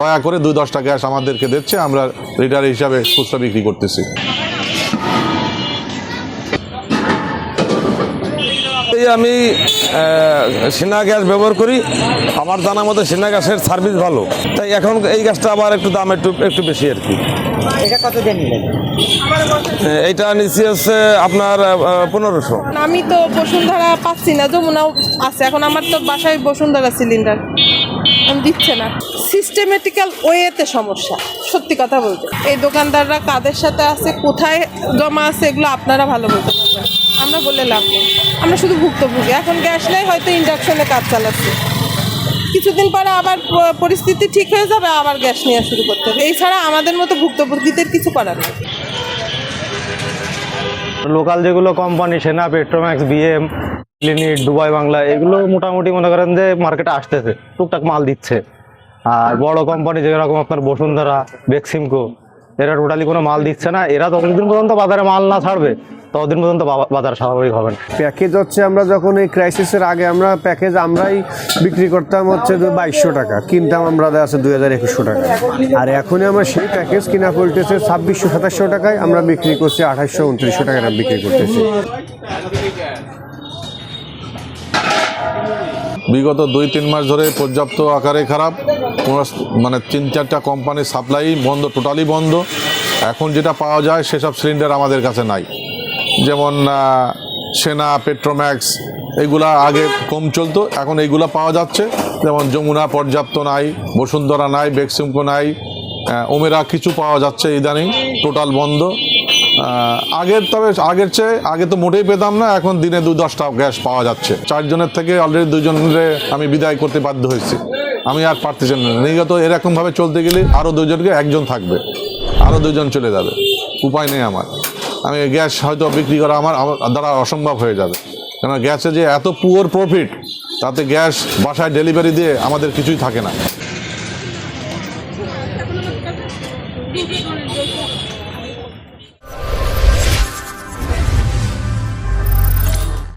দয়া করে 2-10টা গ্যাস আমাদেরকে দিচ্ছে, আমরা লিটার হিসাবে খুচরা বিক্রি করতেছি। আমি সেনা গ্যাস ব্যবহার করি, আমার জানা মতো সেনা গ্যাসের সার্ভিস ভালো, তাই এখন এই গ্যাসটা আবার একটু দাম একটু বেশি আর কি। এটা কত দিয়ে নিলেন? এইটা নিচ্ছি হচ্ছে আপনার 1500। আমি তো বসুন্ধরা পাচ্ছি না, যমুনাও আছে, এখন আমার তো বাসায় বসুন্ধরা সিলিন্ডার দিচ্ছে না। সিস্টেমেটিক্যাল ওয়েতে সমস্যা, সত্যি কথা বলতে। এই দোকানদাররা কাদের সাথে আছে, কোথায় জমা আছে, এগুলো আপনারা ভালো বলতে পারবেন, আমরা বলে লাভ নেই। আমরা শুধু ভুক্তভোগী। এখন গ্যাস নেই, হয়তো ইন্ডাকশনে কাজ চালাচ্ছে, কিছুদিন পরে আবার পরিস্থিতি ঠিক হয়ে যাবে, আবার গ্যাস নেওয়া শুরু করতে হবে। এছাড়া আমাদের মতো ভুক্তভোগীদের কিছু করার নেই। লোকাল যেগুলো কোম্পানি সেনা, পেট্রোম্যাক্স, বিএম, লিনিট, দুবাই বাংলা, এগুলো মোটামুটি মনে করেন যে মার্কেটে আসতেছে, টুকটাক মাল দিচ্ছে। আর বড় কোম্পানি যেরকম আপনার বসুন্ধরা, বেক্সিমকো, এরা টোটালি কোনো মাল দিচ্ছে না। এরা ততদিন পর্যন্ত বাজারে মাল না ছাড়বে ততদিন পর্যন্ত বাজার স্বাভাবিক হবে না। প্যাকেজ হচ্ছে আমরা যখন এই ক্রাইসিসের আগে আমরা প্যাকেজ আমরাই বিক্রি করতাম হচ্ছে 2200 টাকা, কিনতাম আমরা আছে 2100 টাকা। আর এখনই আমরা সেই প্যাকেজ কিনা পড়তেছে 2600-2700 টাকায়, আমরা বিক্রি করছি 2800-2900 টাকায় বিক্রি করতেছি। বিগত 2-3 মাস ধরে পর্যাপ্ত আকারে খারাপ, মানে 3-4টা কোম্পানির সাপ্লাই বন্ধ, টোটালি বন্ধ। এখন যেটা পাওয়া যায় সেসব সিলিন্ডার আমাদের কাছে নাই। যেমন সেনা, পেট্রোম্যাক্স এগুলা আগে কম চলতো, এখন এইগুলা পাওয়া যাচ্ছে। যেমন যমুনা পর্যাপ্ত নাই, বসুন্ধরা নাই, বেক্সিমকো নাই, ওমেরা কিছু পাওয়া যাচ্ছে, ইদানিং টোটাল বন্ধ। আগের চেয়ে আগে তো মোটেই পেতাম না, এখন দিনে 2-10টা গ্যাস পাওয়া যাচ্ছে। 4 জনের থেকে অলরেডি 2 জনের আমি বিদায় করতে বাধ্য হয়েছি। আমি আর পারতেছি না, নিগত এরকমভাবে চলতে গেলে আরও 2 জনকে 1 জন থাকবে, আরও 2 জন চলে যাবে, উপায় নেই আমার। আমি গ্যাস হয়তো বিক্রি করা আমার দ্বারা অসম্ভব হয়ে যাবে, কেন গ্যাসে যে এত পুয়ার প্রফিট, তাতে গ্যাস বাসায় ডেলিভারি দিয়ে আমাদের কিছুই থাকে না।